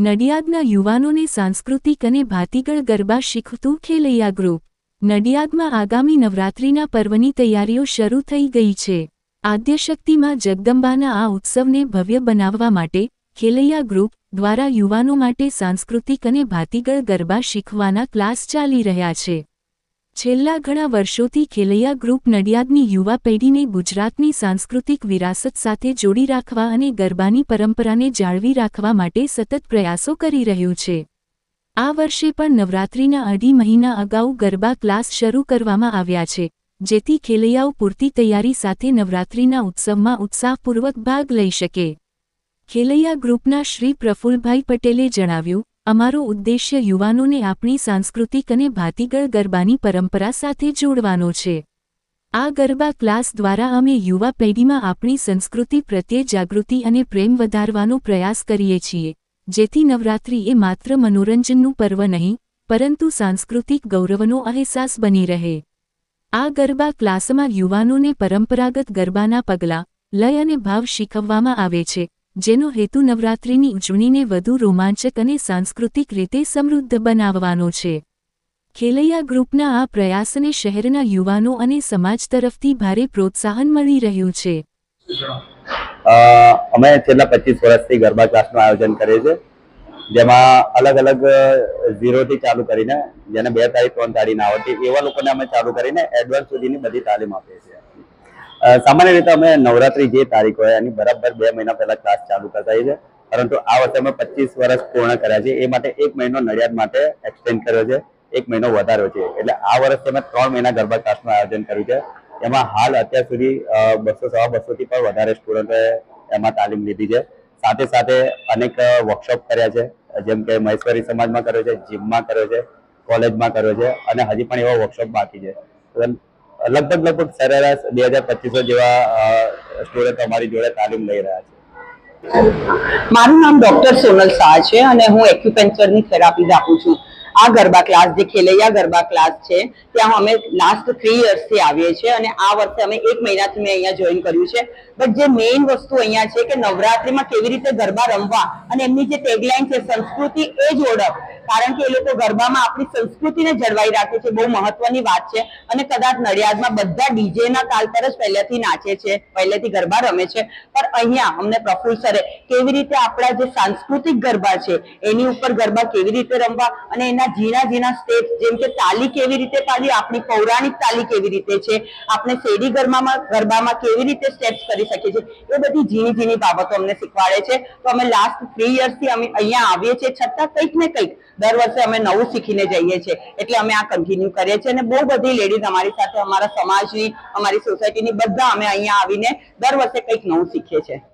નડિયાદના યુવાનોને સાંસ્કૃતિક અને ભાતીગળ ગરબા શીખવતું ખેલૈયા ગ્રુપ। નડિયાદમાં આગામી નવરાત્રિના પર્વની તૈયારીઓ શરૂ થઈ ગઈ છે। આદ્યશક્તિમાં જગદંબાના આ ઉત્સવને ભવ્ય બનાવવા માટે ખેલૈયા ગ્રુપ દ્વારા યુવાનો માટે સાંસ્કૃતિક અને ભાતીગળ ગરબા શીખવાના ક્લાસ ચાલી રહ્યા છે। છેલ્લા ઘણા વર્ષોથી ખેલૈયા ગ્રુપ નડિયાદની યુવા પેઢીને ગુજરાતની સાંસ્કૃતિક વિરાસત સાથે જોડી રાખવા અને ગરબાની પરંપરાને જાળવી રાખવા માટે સતત પ્રયાસો કરી રહ્યું છે। આ વર્ષે પણ નવરાત્રિના અઢી મહિના અગાઉ ગરબા ક્લાસ શરૂ કરવામાં આવ્યા છે, જેથી ખેલૈયાઓ પૂરતી તૈયારી સાથે નવરાત્રિના ઉત્સવમાં ઉત્સાહપૂર્વક ભાગ લઈ શકે। ખેલૈયા ગ્રુપના શ્રી પ્રફુલભાઈ પટેલે જણાવ્યું, અમારો ઉદ્દેશ્ય યુવાનોને આપણી સાંસ્કૃતિક અને ભાતીગળ ગરબાની પરંપરા સાથે જોડવાનો છે। આ ગરબા ક્લાસ દ્વારા અમે યુવા પેઢીમાં આપણી સંસ્કૃતિ પ્રત્યે જાગૃતિ અને પ્રેમ વધારવાનો પ્રયાસ કરીએ છીએ, જેથી નવરાત્રિ એ માત્ર મનોરંજનનું પર્વ નહીં, પરંતુ સાંસ્કૃતિક ગૌરવનો અહેસાસ બની રહે। આ ગરબા ક્લાસમાં યુવાનોને પરંપરાગત ગરબાના પગલાં, લય અને ભાવ શીખવવામાં આવે છે, જેનો હેતુ નવરાત્રિની ઉજવણીને વધુ રોમાંચક અને સાંસ્કૃતિક રીતે સમૃદ્ધ બનાવવાનો છે। ખેલૈયા ગ્રુપના આ પ્રયાસને શહેરના યુવાનો અને સમાજ તરફથી ભારે પ્રોત્સાહન મળી રહ્યું છે। અમે છેલ્લા 25 વર્ષથી ગરબા ક્લાસનું આયોજન કરીએ છીએ, જેમાં અલગ અલગ 0 થી ચાલુ કરીને જેને 2 તાળી 3 તાળી ના આવડતી એવા લોકોને અમે ચાલુ કરીને એડવાન્સ સુધીની બધી તાલીમ આપીએ છીએ। સામાન્ય રીતે અમે નવરાત્રી જે તારીખ હોય એની બરાબર 2 મહિના પહેલા ક્લાસ ચાલુ કરતા હોઈએ છીએ, પરંતુ આ વર્ષે અમે 25 વર્ષ પૂર્ણ કર્યા છે, એ માટે 1 મહિનો નડિયાદ માટે એક્સટેન્ડ કર્યો છે, 1 મહિનો વધાર્યો છે। એટલે આ વર્ષે અમે 3 મહિના ગરબા ક્લાસનું આયોજન કર્યું છે। એમાં હાલ અત્યાર સુધી 200-250 થી પણ વધારે સ્ટુડન્ટોએ એમાં તાલીમ લીધી છે। સાથે સાથે અનેક વર્કશોપ કર્યા છે, જેમ કે મહેશ્વરી સમાજમાં કર્યો છે, જીમમાં કર્યો છે, કોલેજમાં કર્યો છે, અને હજી પણ એવા વર્કશોપ બાકી છે। લગભગ સરેરાશ 2200 જેવા સ્ટુડન્ટ અમારી જોડે તાલીમ લઈ રહ્યા છે। મારું નામ ડોક્ટર સોનલ શાહ છે અને હું એક્યુપંક્ચરની થેરાપી આપું છું। આ ગરબા ક્લાસ જે ખેલૈયા ગરબા ક્લાસ છે ત્યાં અમે લાસ્ટ 3 યર્સથી આવીએ છીએ અને આ વર્ષે અમે 1 મહિનાથી મેં અહીંયા જોઈન કર્યું છે। બટ જે મેઇન વસ્તુ અહીંયા છે કે નવરાત્રિમાં કેવી રીતે ગરબા રમવા અને એમની જે ટેગલાઇન છે સંસ્કૃતિ એ જ ઓળખ, કારણ કે એ લોકો ગરબામાં આપણી સંસ્કૃતિને જળવાઈ રાખે છે, બહુ મહત્વની વાત છે। અને કદાચ નડિયાદમાં બધા ડીજેના તાલ પર જ પહેલેથી નાચે છે, પહેલેથી ગરબા રમે છે, પણ અહીંયા અમને પ્રફુલ્લ સરે કેવી રીતે આપણા જે સાંસ્કૃતિક ગરબા છે એની ઉપર ગરબા કેવી રીતે રમવા અને એના ઝીણા સ્ટેપ્સ, જેમ કે તાલી કેવી રીતે પાડવી, આપણી પૌરાણિક તાલી કેવી રીતે છે, આપણે શેરી ગરબામાં કેવી રીતે સ્ટેપ્સ કરી શકીએ છીએ, એ બધી ઝીણી બાબતો અમને શીખવાડે છે। તો અમે લાસ્ટ 3 યર્સથી અમે અહીંયા આવીએ છીએ, છતાં કંઈક ને કંઈક દર વર્ષે અમે નવું શીખીને જઈએ છીએ, એટલે અમે આ કન્ટિન્યુ કરીએ છીએ। અને બહુ બધી લેડીઝ અમારી સાથે, અમારા સમાજની, અમારી સોસાયટીની બધા અમે અહીંયા આવીને દર વર્ષે કંઈક નવું શીખીએ છીએ।